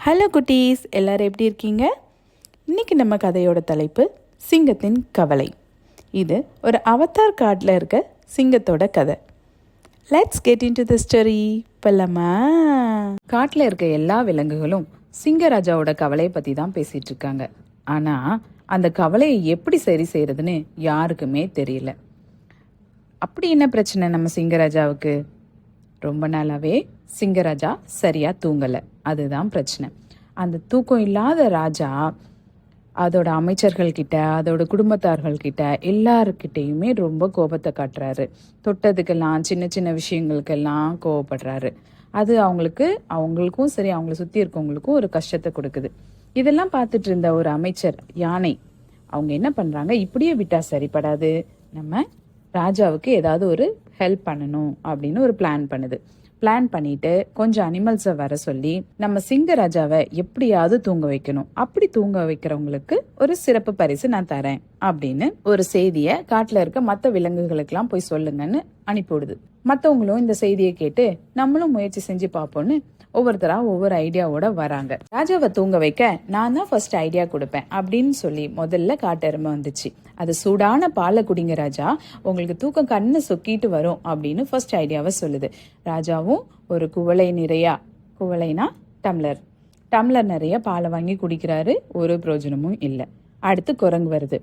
Hello குட்டீஸ், எல்லோரும் எப்படி இருக்கீங்க? இன்றைக்கி நம்ம கதையோட தலைப்பு சிங்கத்தின் கவலை. இது ஒரு அவதார் காட்டில் இருக்க சிங்கத்தோட கதை. Let's get into the story. பல்லமா. காட்டில் இருக்க எல்லா விலங்குகளும் சிங்கராஜாவோட கவலையை பற்றி தான் பேசிகிட்டு இருக்காங்க. ஆனால் அந்த கவலையை எப்படி சரி செய்கிறதுன்னு யாருக்குமே தெரியல. அப்படி என்ன பிரச்சனை நம்ம சிங்கராஜாவுக்கு? ரொம்ப நாளாவே சிங்கராஜா சரியா தூங்கலை, அதுதான் பிரச்சனை. அந்த தூக்கம் இல்லாத ராஜா அதோட அமைச்சர்கள்கிட்ட, அதோட குடும்பத்தார்கள்கிட்ட, எல்லாருக்கிட்டையுமே ரொம்ப கோபத்தை காட்டுறாரு. தொட்டதுக்கெல்லாம், சின்ன சின்ன விஷயங்களுக்கெல்லாம் கோவப்படுறாரு. அது அவங்களுக்கும் சரி, அவங்கள சுற்றி இருக்கவங்களுக்கும் ஒரு கஷ்டத்தை கொடுக்குது. இதெல்லாம் பார்த்துட்டு இருந்த ஒரு அமைச்சர் யானை, அவங்க என்ன பண்ணுறாங்க, இப்படியே விட்டா சரிப்படாது, நம்ம ராஜாவுக்கு ஏதாவது ஒரு ஹெல்ப் பண்ணணும் அப்படின்னு ஒரு பிளான் பண்ணிட்டு கொஞ்சம் அனிமல்ஸை வர சொல்லி நம்ம சிங்கராஜாவை எப்படியாவது தூங்க வைக்கணும், அப்படி தூங்க வைக்கிறவங்களுக்கு ஒரு சிறப்பு பரிசு நான் தரேன் அப்படின்னு ஒரு செய்தியை காட்டுல இருக்க மற்ற விலங்குகளுக்கெல்லாம் போய் சொல்லுங்கன்னு அனுப்பிவிடுது. மற்றவங்களும் இந்த செய்தியை கேட்டு நம்மளும் முயற்சி செஞ்சு பார்ப்போம்னு ஒவ்வொருத்தரா ஒவ்வொரு ஐடியாவோட வராங்க. ராஜாவை தூங்க வைக்க நான் தான் ஃபர்ஸ்ட் ஐடியா கொடுப்பேன் அப்படின்னு சொல்லி முதல்ல காட்டெருமை வந்துச்சு. அது சூடான பாலை குடிங்க ராஜா, உங்களுக்கு தூக்கம் கண்ணு சொக்கிட்டு வரும் அப்படின்னு ஃபர்ஸ்ட் ஐடியாவை சொல்லுது. ராஜாவும் ஒரு குவளைனா டம்ளர் நிறைய பாலை வாங்கி குடிக்கிறாரு. ஒரு பிரயோஜனமும் இல்லை. அடுத்து குரங்கு வருது.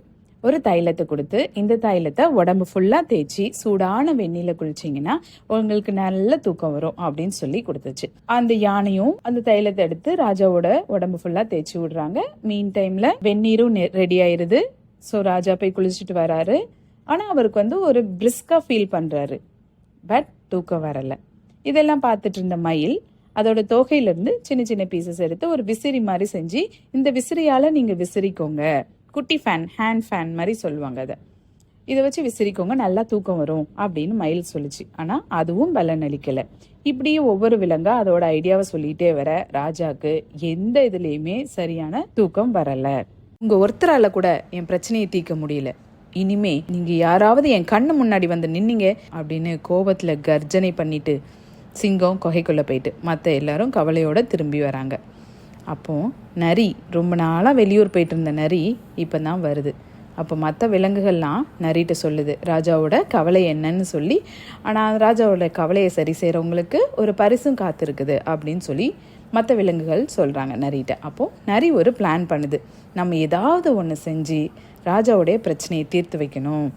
ஒரு தைலத்தை கொடுத்து, இந்த தைலத்தை உடம்பு ஃபுல்லா தேய்ச்சி சூடான வெந்நீல குளிச்சிங்கன்னா உங்களுக்கு நல்ல தூக்கம் வரும் அப்படின்னு சொல்லி கொடுத்துச்சு. அந்த யானையும் அந்த தைலத்தை எடுத்து ராஜாவோட உடம்பு ஃபுல்லா தேய்ச்சி விடுறாங்க. மீன் டைம்ல வெந்நீரும் ரெடி ஆயிருது. ஸோ ராஜா போய் குளிச்சுட்டு வராரு. ஆனா அவருக்கு ஒரு பிரிஸ்கா ஃபீல் பண்றாரு. பட் தூக்கம் வரல. இதெல்லாம் பார்த்துட்டு இருந்த மயில் அதோட தொகையிலிருந்து சின்ன சின்ன பீசஸ் எடுத்து ஒரு விசிறி மாதிரி செஞ்சு, இந்த விசிறியால நீங்க விசிறிக்கோங்க, குட்டி ஃபேன், ஹேண்ட் ஃபேன் மாதிரி சொல்லுவாங்க, இதை வச்சு விசிறிக்கோங்க, நல்லா தூக்கம் வரும் அப்படின்னு மயில் சொல்லிச்சு. ஆனா அதுவும் பலன் அளிக்கல. இப்படியே ஒவ்வொரு விலங்கா அதோட ஐடியாவை சொல்லிட்டே வர ராஜாக்கு எந்த இதுலயுமே சரியான தூக்கம் வரல. உங்க ஒருத்தரால கூட என் பிரச்சனையை தீர்க்க முடியல, இனிமே நீங்க யாராவது என் கண்ணு முன்னாடி வந்து நின்னீங்க அப்படின்னு கோபத்துல கர்ஜனை பண்ணிட்டு சிங்கம் குகைக்குள்ள போயிட்டு மற்ற எல்லாரும் கவலையோட திரும்பி வராங்க. அப்போ நரி, ரொம்ப நாளாக வெளியூர் போயிட்டு இருந்த நரி இப்போ தான் வருது. அப்போ மற்ற விலங்குகள்லாம் நரிட்ட சொல்லுது ராஜாவோட கவலை என்னன்னு சொல்லி. ஆனால் ராஜாவோட கவலையை சரி செய்கிறவங்களுக்கு ஒரு பரிசும் காத்திருக்குது அப்படின்னு சொல்லி மற்ற விலங்குகள் சொல்கிறாங்க நரிட்ட. அப்போது நரி ஒரு பிளான் பண்ணுது, நம்ம ஏதாவது ஒன்று செஞ்சு ராஜாவோடைய பிரச்சனையை தீர்த்து வைக்கணும்.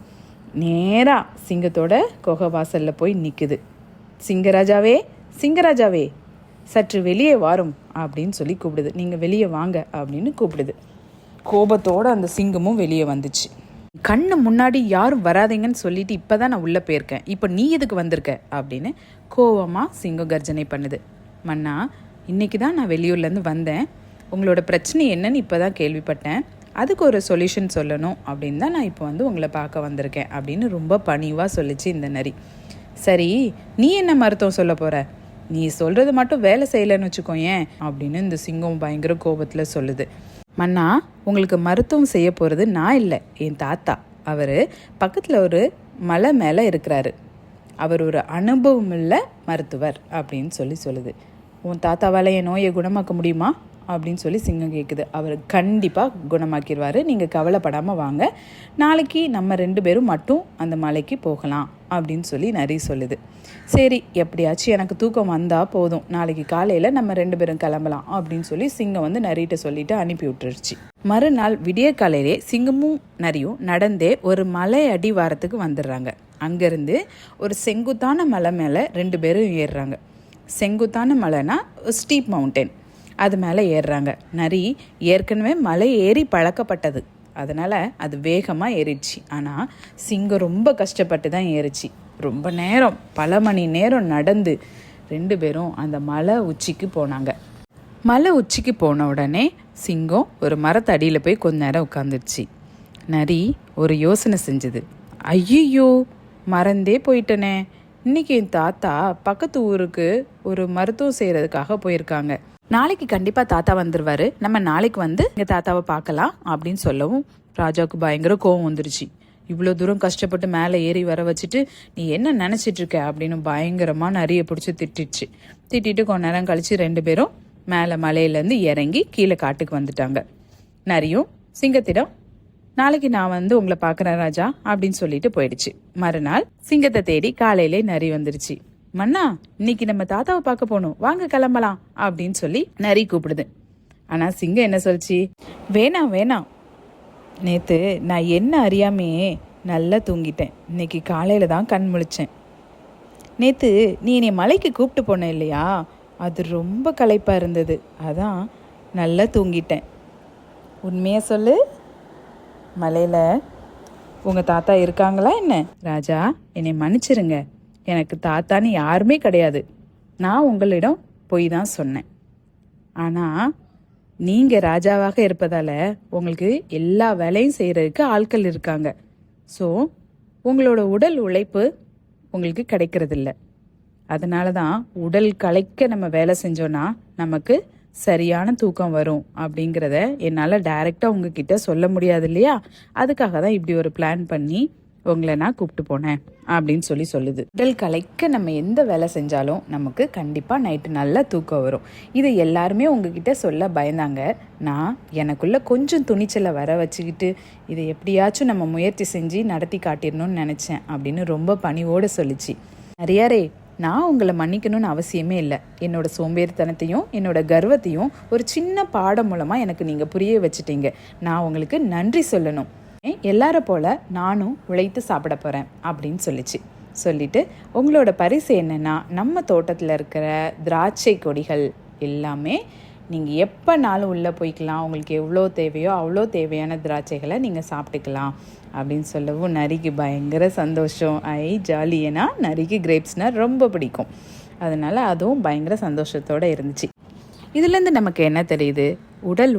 நேராக சிங்கத்தோட குகை வாசலில் போய் நிற்குது. சிங்கராஜாவே சற்று வெளியே வாரும் அப்படின்னு சொல்லி கூப்பிடுது. நீங்கள் வெளியே வாங்க அப்படின்னு கூப்பிடுது. கோபத்தோடு அந்த சிங்கமும் வெளியே வந்துச்சு. கண்ணு முன்னாடி யாரும் வராதீங்கன்னு சொல்லிட்டு இப்போ தான் நான் உள்ளே போயிருக்கேன், இப்போ நீ எதுக்கு வந்திருக்க அப்படின்னு கோபமாக சிங்கம் கர்ஜனை பண்ணுது. மன்னா, இன்னைக்கு தான் நான் வெளியூர்லேருந்து வந்தேன், உங்களோட பிரச்சனை என்னன்னு இப்போ தான் கேள்விப்பட்டேன், அதுக்கு ஒரு சொல்யூஷன் சொல்லணும் அப்படின்னு தான் நான் இப்போ உங்களை பார்க்க வந்திருக்கேன் அப்படின்னு ரொம்ப பணிவாக சொல்லிச்சு இந்த நரி. சரி, நீ என்ன மருத்துவம் சொல்ல போகிற? நீ சொல்கிறது மட்டும் வேலை செய்யலைன்னு வச்சுக்கோயேன் அப்படின்னு இந்த சிங்கம் பயங்கர கோபத்தில் சொல்லுது. மன்னா, உங்களுக்கு மருத்துவம் செய்ய போகிறது நான் இல்லை, என் தாத்தா. அவர் பக்கத்தில் ஒரு மலை மேலே இருக்கிறாரு. அவர் ஒரு அனுபவமுள்ள மருத்துவர் அப்படின்னு சொல்லுது. உன் தாத்தாவால் என் நோயை குணமாக்க முடியுமா அப்படின்னு சொல்லி சிங்கம் கேட்குது. அவர் கண்டிப்பாக குணமாக்கிடுவார், நீங்கள் கவலைப்படாமல் வாங்க, நாளைக்கு நம்ம 2 பேரும் மட்டும் அந்த மலைக்கு போகலாம் அப்படின்னு சொல்லி நரி சொல்லுது. சரி, எப்படியாச்சும் எனக்கு தூக்கம் வந்தால் போதும், நாளைக்கு காலையில் நம்ம 2 பேரும் கிளம்பலாம் அப்படின்னு சொல்லி சிங்கம் நரிகிட்ட சொல்லிட்டு அனுப்பி விட்டுருச்சு. மறுநாள் விடிய காலையிலே சிங்கமும் நரியும் நடந்தே ஒரு மலை அடிவாரத்துக்கு வந்துடுறாங்க. அங்கேருந்து ஒரு செங்குத்தான மலை மேலே 2 பேரும் ஏறுறாங்க. செங்குத்தான மலைனா ஸ்டீப் மவுண்டன், அது மேலே ஏறுறாங்க. நரி ஏற்கனவே மலை ஏறி பழக்கப்பட்டது, அதனால் அது வேகமாக ஏறிடுச்சு. ஆனால் சிங்கம் ரொம்ப கஷ்டப்பட்டு தான் ஏறிச்சு. ரொம்ப நேரம், பல மணி நேரம் நடந்து 2 பேரும் அந்த மலை உச்சிக்கு போனாங்க. மலை உச்சிக்கு போன உடனே சிங்கம் ஒரு மரத்தடியில் போய் கொஞ்ச நேரம் உட்காந்துருச்சு. நரி ஒரு யோசனை செஞ்சுது. ஐயோ, மறந்தே போயிட்டனே, இன்னைக்கு என் தாத்தா பக்கத்து ஊருக்கு ஒரு மருத்துவம் செய்கிறதுக்காக போயிருக்காங்க, நாளைக்கு கண்டிப்பாக தாத்தா வந்துடுவார், நம்ம நாளைக்கு எங்கள் தாத்தாவை பார்க்கலாம் அப்படின்னு சொல்லவும் ராஜாவுக்கு பயங்கர கோவம் வந்துருச்சு. இவ்வளோ தூரம் கஷ்டப்பட்டு மேலே ஏறி வர வச்சுட்டு நீ என்ன நினச்சிட்டு இருக்க அப்படின்னு பயங்கரமாக நிறைய பிடிச்சி திட்டிட்டு கொஞ்ச நேரம் கழிச்சு 2 பேரும் மேலே மலையிலேருந்து இறங்கி கீழே காட்டுக்கு வந்துட்டாங்க. நரியும் சிங்கத்திடம் நாளைக்கு நான் வந்து உங்களை பார்க்குறேன் ராஜா அப்படின்னு சொல்லிட்டு போயிடுச்சு. மறுநாள் சிங்கத்தை தேடி காலையிலே நரி வந்துருச்சு. மன்னா, இன்னைக்கு நம்ம தாத்தாவை பார்க்க போகணும், வாங்க கிளம்பலாம் அப்படின்னு சொல்லி நரி கூப்பிடுது. ஆனா சிங்கம் என்ன சொல்லிச்சு? வேணாம் வேணாம், நேத்து நான் என்ன அறியாமே நல்லா தூங்கிட்டேன். இன்னைக்கு காலையில தான் கண் முழிச்சேன். நேத்து நீ என்னை மலைக்கு கூப்பிட்டு போன இல்லையா, அது ரொம்ப களைப்பா இருந்தது, அதான் நல்லா தூங்கிட்டேன். உண்மையா சொல்லு, மலையில உங்க தாத்தா இருக்காங்களா என்ன? ராஜா, என்னை மன்னிச்சிருங்க, எனக்கு தாத்தான்னு யாருமே கிடையாது. நான் உங்களிடம் போய் தான் சொன்னேன். ஆனா நீங்க ராஜாவாக இருப்பதால உங்களுக்கு எல்லா வேலையும் செய்யறதுக்கு ஆட்கள் இருக்காங்க. ஸோ உங்களோட உடல் உழைப்பு உங்களுக்கு கிடைக்கிறதில்ல. அதனால தான் உடல் களைக்க நம்ம வேலை செஞ்சோன்னா நமக்கு சரியான தூக்கம் வரும் அப்படிங்கிறத என்னால் டைரெக்டாக உங்ககிட்ட சொல்ல முடியாது இல்லையா? அதுக்காக தான் இப்படி ஒரு பிளான் பண்ணி உங்களை நான் கூப்பிட்டு போனேன் அப்படின்னு சொல்லுது. உடல் களைக்க நம்ம எந்த வேலை செஞ்சாலும் நமக்கு கண்டிப்பாக நைட்டு நல்லா தூக்கம் வரும். இது எல்லாருமே உங்ககிட்ட சொல்ல பயந்தாங்க. நான் எனக்குள்ள கொஞ்சம் துணிச்சலை வர வச்சுக்கிட்டு இதை எப்படியாச்சும் நம்ம முயற்சி செஞ்சு நடத்தி காட்டிடணும்னு நினச்சேன் அப்படின்னு ரொம்ப பணிவோடு சொல்லிச்சு. நிறையாரே, நான் உங்களை மன்னிக்கணும்னு அவசியமே இல்லை. என்னோட சோம்பேறித்தனத்தையும் என்னோட கர்வத்தையும் ஒரு சின்ன பாடம் மூலமாக எனக்கு நீங்கள் புரிய வச்சுட்டீங்க. நான் உங்களுக்கு நன்றி சொல்லணும். எல்லார போல நானும் உழைத்து சாப்பிட போகிறேன் அப்படின்னு சொல்லிட்டு உங்களோட பரிசு என்னென்னா, நம்ம தோட்டத்தில் இருக்கிற திராட்சை கொடிகள் எல்லாமே நீங்கள் எப்போனாலும் உள்ளே போய்க்கலாம். உங்களுக்கு எவ்வளோ தேவையோ அவ்வளோ தேவையான திராட்சைகளை நீங்கள் சாப்பிட்டுக்கலாம் அப்படின்னு சொல்லவும் நரிக்கு பயங்கர சந்தோஷம். ஜாலி. ஏன்னா நரிக்கு கிரேப்ஸ்னால் ரொம்ப பிடிக்கும். அதனால் அதுவும் பயங்கர சந்தோஷத்தோடு இருந்துச்சு. இதுலேருந்து நமக்கு என்ன தெரியுது? உடல்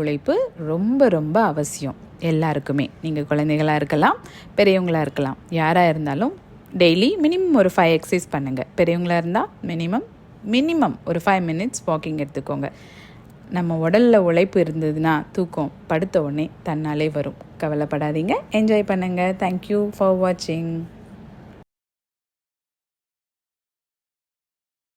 உழைப்பு ரொம்ப ரொம்ப அவசியம் எல்லாருக்குமே. நீங்கள் குழந்தைகளாக இருக்கலாம், பெரியவங்களாக இருக்கலாம், யாராக இருந்தாலும் டெய்லி மினிமம் ஒரு 5 எக்ஸசைஸ் பண்ணுங்கள். பெரியவங்களாக இருந்தால் மினிமம் ஒரு 5 மினிட்ஸ் வாக்கிங் எடுத்துக்கோங்க. நம்ம உடலில் உழைப்பு இருந்ததுன்னா தூக்கம் படுத்த உடனே தன்னாலே வரும். கவலைப்படாதீங்க, என்ஜாய் பண்ணுங்கள். தேங்க்யூ ஃபார் வாட்சிங்.